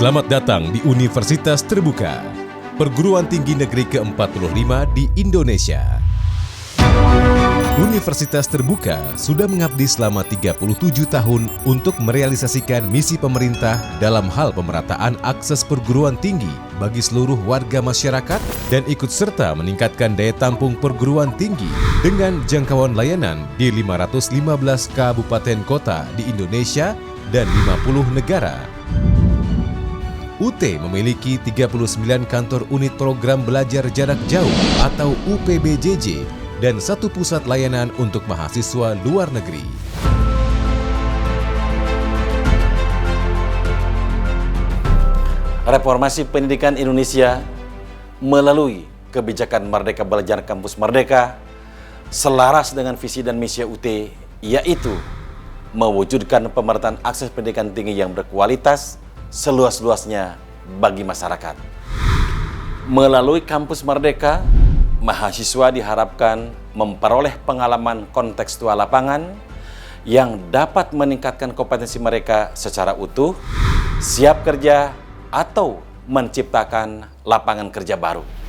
Selamat datang di Universitas Terbuka, perguruan tinggi negeri ke-45 di Indonesia. Universitas Terbuka sudah mengabdi selama 37 tahun untuk merealisasikan misi pemerintah dalam hal pemerataan akses perguruan tinggi bagi seluruh warga masyarakat dan ikut serta meningkatkan daya tampung perguruan tinggi dengan jangkauan layanan di 515 kabupaten kota di Indonesia dan 50 negara. UT memiliki 39 kantor unit program belajar jarak jauh atau UPBJJ dan satu pusat layanan untuk mahasiswa luar negeri. Reformasi pendidikan Indonesia melalui kebijakan Merdeka Belajar Kampus Merdeka selaras dengan visi dan misi UT, yaitu mewujudkan pemerataan akses pendidikan tinggi yang berkualitas seluas-luasnya bagi masyarakat. Melalui Kampus Merdeka, mahasiswa diharapkan memperoleh pengalaman kontekstual lapangan yang dapat meningkatkan kompetensi mereka secara utuh, siap kerja, atau menciptakan lapangan kerja baru.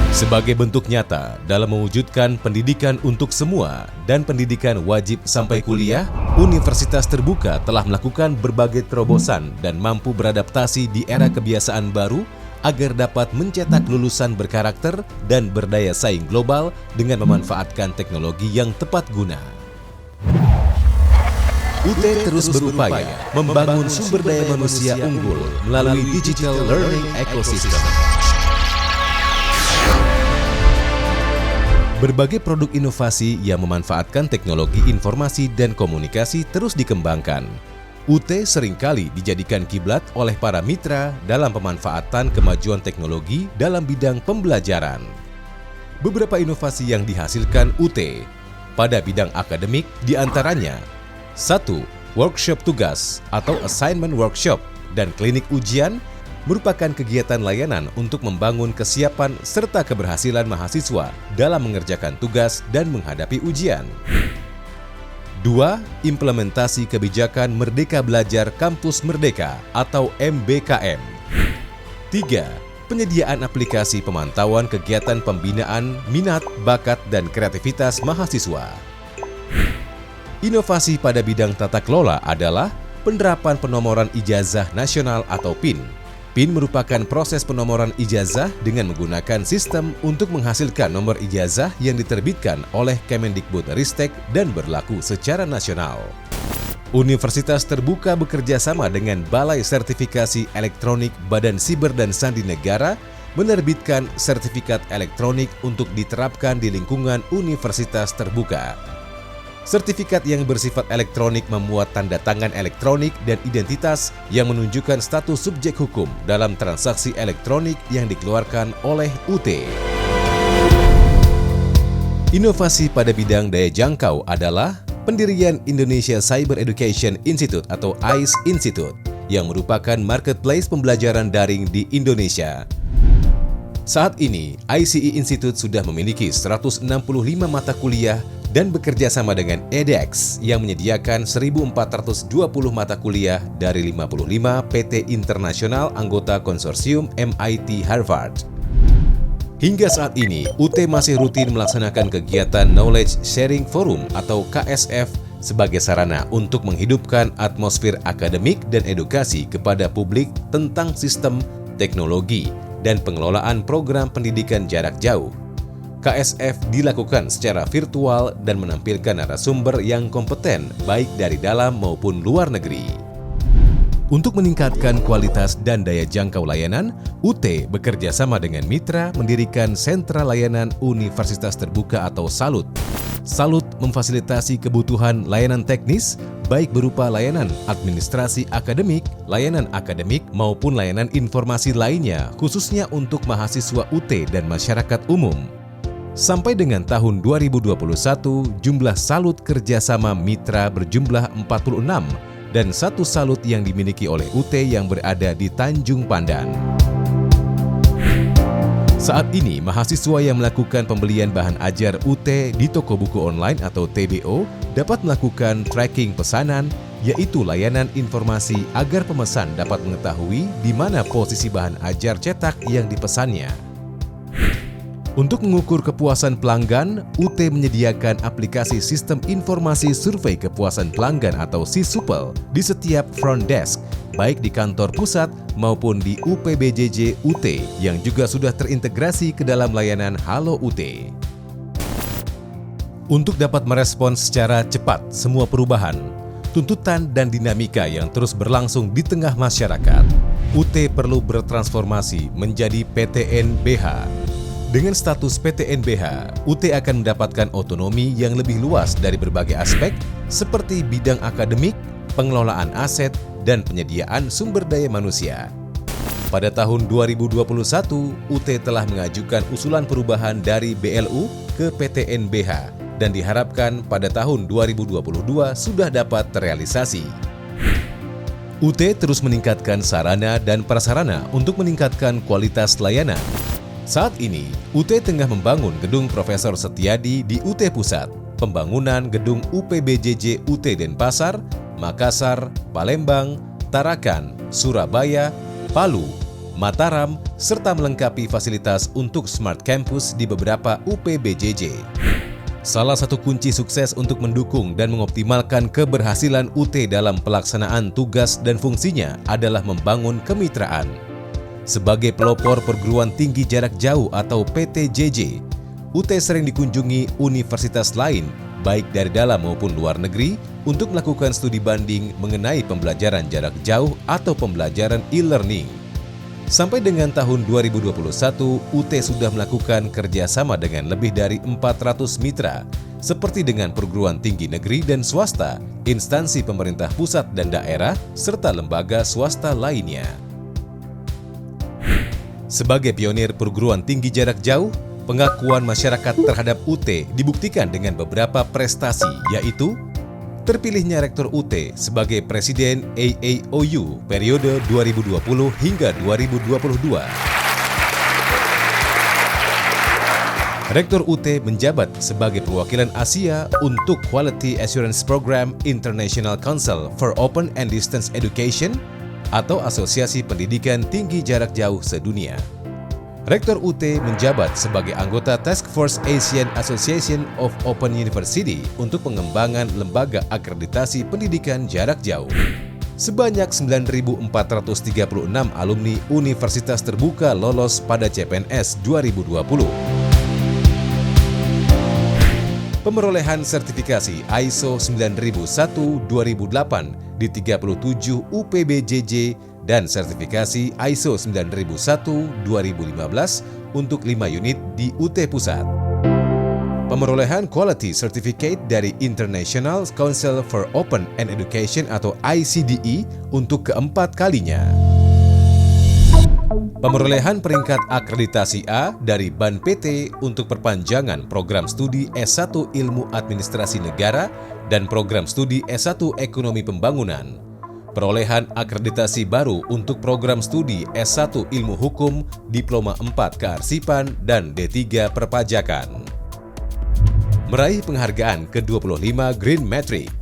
Sebagai bentuk nyata dalam mewujudkan pendidikan untuk semua dan pendidikan wajib sampai kuliah, Universitas Terbuka telah melakukan berbagai terobosan dan mampu beradaptasi di era kebiasaan baru agar dapat mencetak lulusan berkarakter dan berdaya saing global dengan memanfaatkan teknologi yang tepat guna. UT terus berupaya membangun sumber daya manusia unggul melalui digital learning ecosystem. Berbagai produk inovasi yang memanfaatkan teknologi informasi dan komunikasi terus dikembangkan. UT seringkali dijadikan kiblat oleh para mitra dalam pemanfaatan kemajuan teknologi dalam bidang pembelajaran. Beberapa inovasi yang dihasilkan UT pada bidang akademik diantaranya 1. Workshop tugas atau assignment workshop dan klinik ujian merupakan kegiatan layanan untuk membangun kesiapan serta keberhasilan mahasiswa dalam mengerjakan tugas dan menghadapi ujian. 2. Implementasi kebijakan Merdeka Belajar Kampus Merdeka atau MBKM. 3. Penyediaan aplikasi pemantauan kegiatan pembinaan, minat, bakat, dan kreativitas mahasiswa. Inovasi pada bidang tata kelola adalah penerapan penomoran ijazah nasional atau PIN. PIN merupakan proses penomoran ijazah dengan menggunakan sistem untuk menghasilkan nomor ijazah yang diterbitkan oleh Kemendikbudristek dan berlaku secara nasional. Universitas Terbuka bekerja sama dengan Balai Sertifikasi Elektronik Badan Siber dan Sandi Negara menerbitkan sertifikat elektronik untuk diterapkan di lingkungan Universitas Terbuka. Sertifikat yang bersifat elektronik memuat tanda tangan elektronik dan identitas yang menunjukkan status subjek hukum dalam transaksi elektronik yang dikeluarkan oleh UT. Inovasi pada bidang daya jangkau adalah pendirian Indonesia Cyber Education Institute atau ICE Institute yang merupakan marketplace pembelajaran daring di Indonesia. Saat ini, ICE Institute sudah memiliki 165 mata kuliah dan bekerja sama dengan edX yang menyediakan 1.420 mata kuliah dari 55 PT internasional anggota konsorsium MIT Harvard. Hingga saat ini, UT masih rutin melaksanakan kegiatan Knowledge Sharing Forum atau KSF sebagai sarana untuk menghidupkan atmosfer akademik dan edukasi kepada publik tentang sistem, teknologi, dan pengelolaan program pendidikan jarak jauh. KSF dilakukan secara virtual dan menampilkan narasumber yang kompeten baik dari dalam maupun luar negeri. Untuk meningkatkan kualitas dan daya jangkau layanan, UT bekerja sama dengan mitra mendirikan Sentra Layanan Universitas Terbuka atau SALUT. SALUT memfasilitasi kebutuhan layanan teknis baik berupa layanan administrasi akademik maupun layanan informasi lainnya khususnya untuk mahasiswa UT dan masyarakat umum. Sampai dengan tahun 2021, jumlah salut kerjasama mitra berjumlah 46 dan satu salut yang dimiliki oleh UT yang berada di Tanjung Pandan. Saat ini, mahasiswa yang melakukan pembelian bahan ajar UT di toko buku online atau TBO dapat melakukan tracking pesanan, yaitu layanan informasi agar pemesan dapat mengetahui di mana posisi bahan ajar cetak yang dipesannya. Untuk mengukur kepuasan pelanggan, UT menyediakan aplikasi Sistem Informasi Survei Kepuasan Pelanggan atau SISUPEL di setiap front desk, baik di kantor pusat maupun di UPBJJ UT yang juga sudah terintegrasi ke dalam layanan Halo UT. Untuk dapat merespons secara cepat semua perubahan, tuntutan dan dinamika yang terus berlangsung di tengah masyarakat, UT perlu bertransformasi menjadi PTNBH. Dengan status PTNBH, UT akan mendapatkan otonomi yang lebih luas dari berbagai aspek seperti bidang akademik, pengelolaan aset, dan penyediaan sumber daya manusia. Pada tahun 2021, UT telah mengajukan usulan perubahan dari BLU ke PTNBH dan diharapkan pada tahun 2022 sudah dapat terrealisasi. UT terus meningkatkan sarana dan prasarana untuk meningkatkan kualitas layanan. Saat ini, UT tengah membangun gedung Profesor Setiadi di UT Pusat, pembangunan gedung UPBJJ UT Denpasar, Makassar, Palembang, Tarakan, Surabaya, Palu, Mataram, serta melengkapi fasilitas untuk Smart Campus di beberapa UPBJJ. Salah satu kunci sukses untuk mendukung dan mengoptimalkan keberhasilan UT dalam pelaksanaan tugas dan fungsinya adalah membangun kemitraan. Sebagai pelopor perguruan tinggi jarak jauh atau PTJJ, UT sering dikunjungi universitas lain, baik dari dalam maupun luar negeri, untuk melakukan studi banding mengenai pembelajaran jarak jauh atau pembelajaran e-learning. Sampai dengan tahun 2021, UT sudah melakukan kerjasama dengan lebih dari 400 mitra, seperti dengan perguruan tinggi negeri dan swasta, instansi pemerintah pusat dan daerah, serta lembaga swasta lainnya. Sebagai pionir perguruan tinggi jarak jauh, pengakuan masyarakat terhadap UT dibuktikan dengan beberapa prestasi, yaitu terpilihnya Rektor UT sebagai Presiden AAOU periode 2020 hingga 2022. Rektor UT menjabat sebagai perwakilan Asia untuk Quality Assurance Program International Council for Open and Distance Education atau Asosiasi Pendidikan Tinggi Jarak Jauh Sedunia. Rektor UT menjabat sebagai anggota Task Force Asian Association of Open University untuk pengembangan lembaga akreditasi pendidikan jarak jauh. Sebanyak 9.436 alumni Universitas Terbuka lolos pada CPNS 2020. Pemerolehan sertifikasi ISO 9001-2008 di 37 UPBJJ dan sertifikasi ISO 9001-2015 untuk 5 unit di UT Pusat. Pemerolehan Quality Certificate dari International Council for Open and Education atau ICDE untuk keempat kalinya. Pemerolehan peringkat akreditasi A dari BAN PT untuk perpanjangan program studi S1 Ilmu Administrasi Negara dan program studi S1 Ekonomi Pembangunan. Perolehan akreditasi baru untuk program studi S1 Ilmu Hukum, Diploma 4 Kearsipan, dan D3 Perpajakan. Meraih penghargaan ke-25 Green Metric.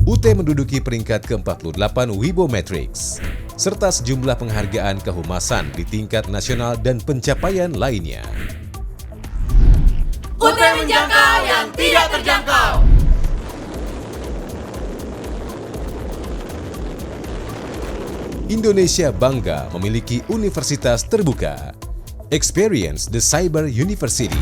UT menduduki peringkat ke-48 Wibo Matrix, serta sejumlah penghargaan kehumasan di tingkat nasional dan pencapaian lainnya. UT menjangkau yang tidak terjangkau. Indonesia bangga memiliki universitas terbuka. Experience the Cyber University.